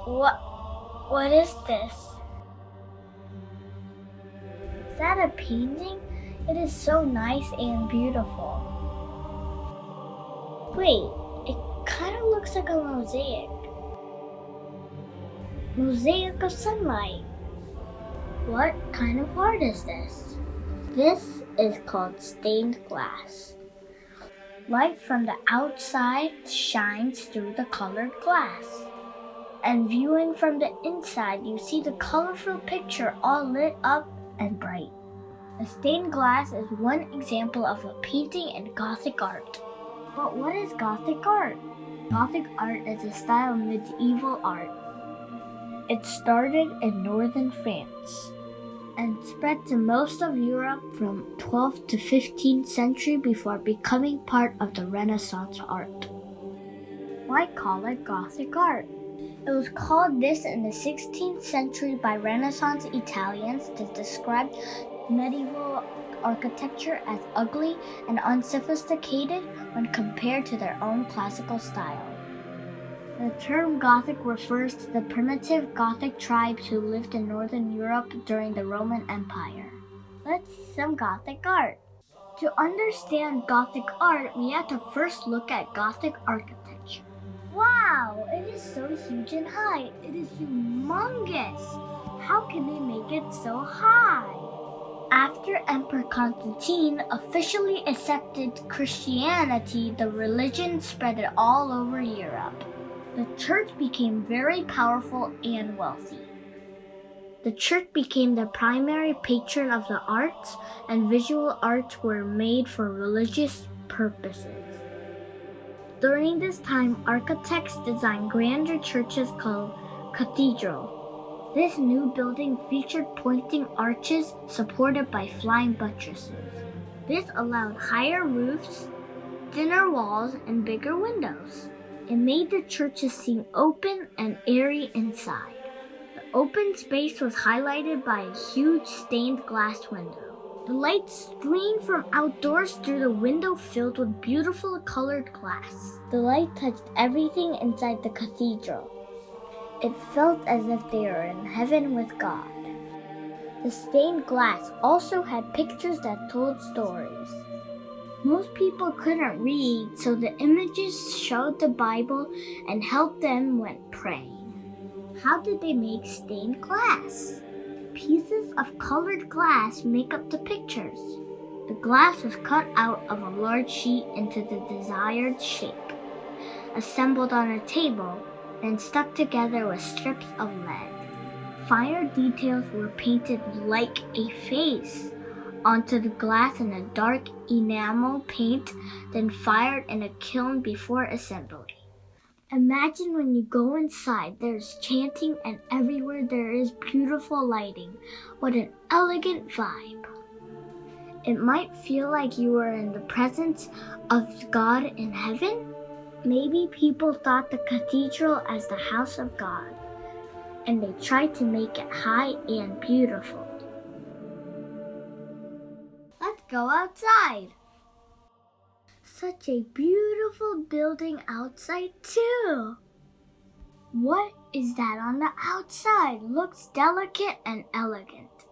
What is this? Is that a painting? It is so nice and beautiful. Wait, it kind of looks like a mosaic. Mosaic of sunlight. What kind of art is this? This is called stained glass. Light from the outside shines through the colored glass. And viewing from the inside, you see the colorful picture all lit up and bright. The stained glass is one example of a painting in Gothic art. But what is Gothic art? Gothic art is a style of medieval art. It started in northern France and spread to most of Europe from 12th to 15th century before becoming part of the Renaissance art. Why call it Gothic art? It was called this in the 16th century by Renaissance Italians to describe medieval architecture as ugly and unsophisticated when compared to their own classical style. The term Gothic refers to the primitive Gothic tribes who lived in northern Europe during the Roman Empire. Let's see some Gothic art. To understand Gothic art, we have to first look at Gothic architecture. Wow, it is so huge and high. It is humongous. How can they make it so high? After Emperor Constantine officially accepted Christianity, the religion spread it all over Europe. The church became very powerful and wealthy. The church became the primary patron of the arts, and visual arts were made for religious purposes. During this time, architects designed grander churches called cathedral. This new building featured pointing arches supported by flying buttresses. This allowed higher roofs, thinner walls, and bigger windows. It made the churches seem open and airy inside. The open space was highlighted by a huge stained glass window. The light streamed from outdoors through the window filled with beautiful colored glass. The light touched everything inside the cathedral. It felt as if they were in heaven with God. The stained glass also had pictures that told stories. Most people couldn't read, so the images showed the Bible and helped them when praying. How did they make stained glass? Pieces of colored glass make up the pictures. The glass was cut out of a large sheet into the desired shape, assembled on a table, and stuck together with strips of lead. Finer details were painted like a face onto the glass in a dark enamel paint, then fired in a kiln before assembly. Imagine when you go inside, there's chanting and everywhere there is beautiful lighting. What an elegant vibe. It might feel like you were in the presence of God in heaven. Maybe people thought the cathedral as the house of God, and they tried to make it high and beautiful. Let's go outside. Such a beautiful building outside too. What is that on the outside? Looks delicate and elegant.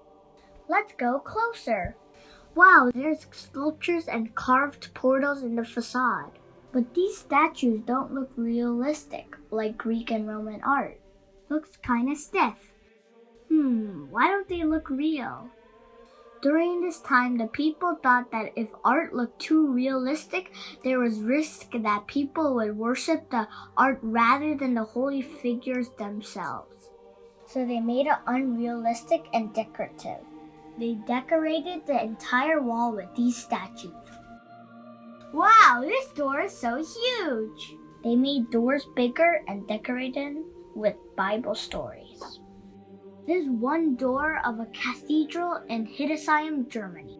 Let's go closer. Wow, there's sculptures and carved portals in the facade. But these statues don't look realistic like Greek and Roman art. Looks kinda stiff. Why don't they look real? During this time, the people thought that if art looked too realistic, there was risk that people would worship the art rather than the holy figures themselves. So they made it unrealistic and decorative. They decorated the entire wall with these statues. Wow, this door is so huge! They made doors bigger and decorated with Bible stories. There's one door of a cathedral in Hildesheim, Germany.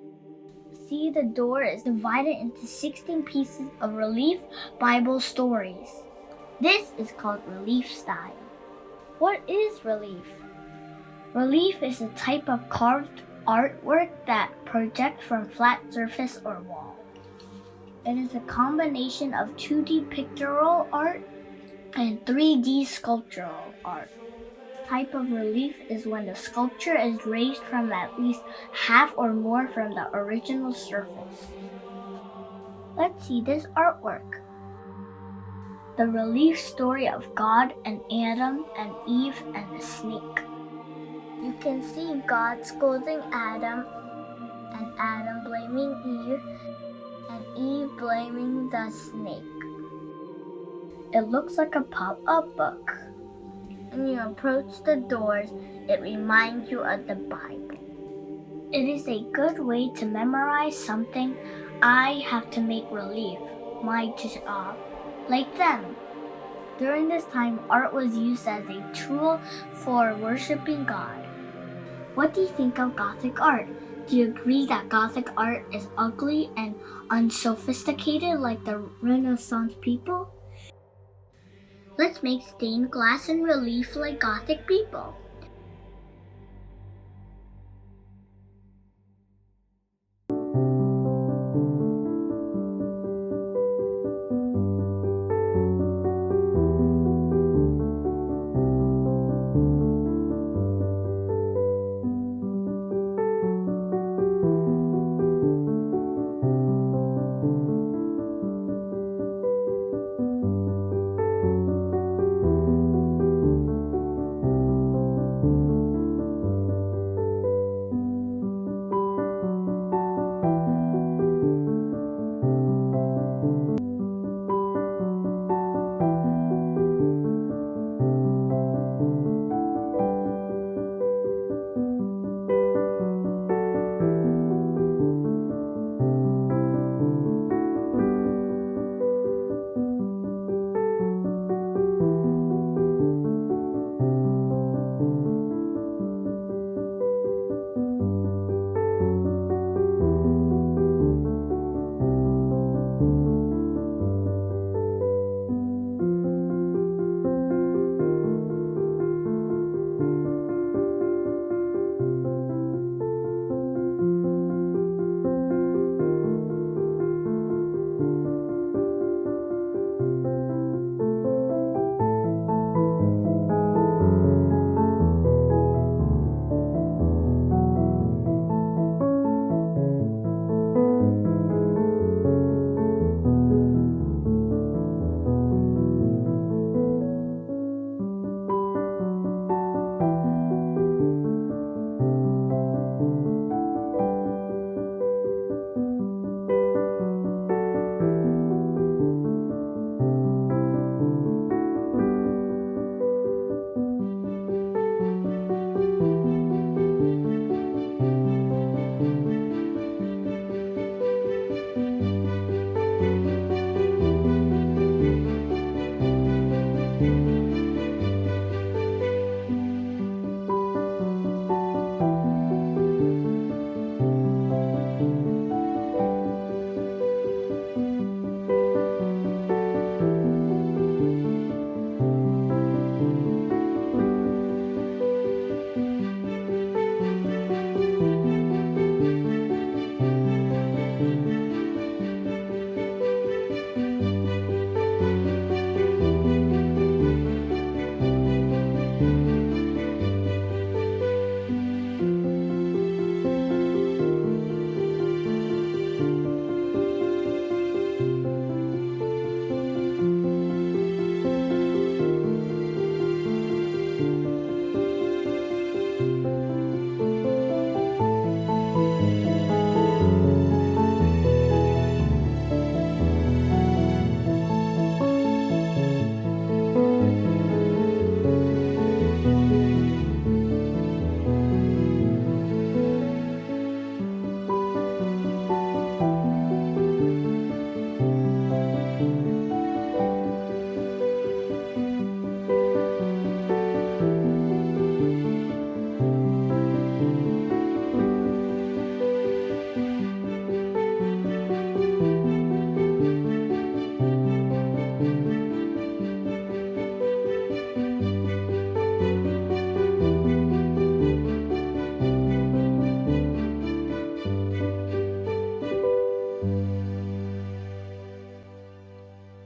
See, the door is divided into 16 pieces of relief Bible stories. This is called relief style. What is relief? Relief is a type of carved artwork that projects from flat surface or wall. It is a combination of 2D pictorial art and 3D sculptural art. type of relief is when the sculpture is raised from at least half or more from the original surface. Let's see this artwork. The relief story of God and Adam and Eve and the snake. You can see God scolding Adam and Adam blaming Eve and Eve blaming the snake. It looks like a pop-up book. When you approach the doors, it reminds you of the Bible. It is a good way to memorize something. I have to make relief, my job, like them. During this time, art was used as a tool for worshiping God. What do you think of Gothic art? Do you agree that Gothic art is ugly and unsophisticated like the Renaissance people? Let's make stained glass in relief like Gothic people.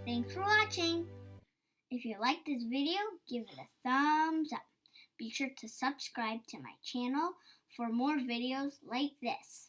Thanks for watching. If you liked this video, give it a thumbs up. Be sure to subscribe to my channel for more videos like this.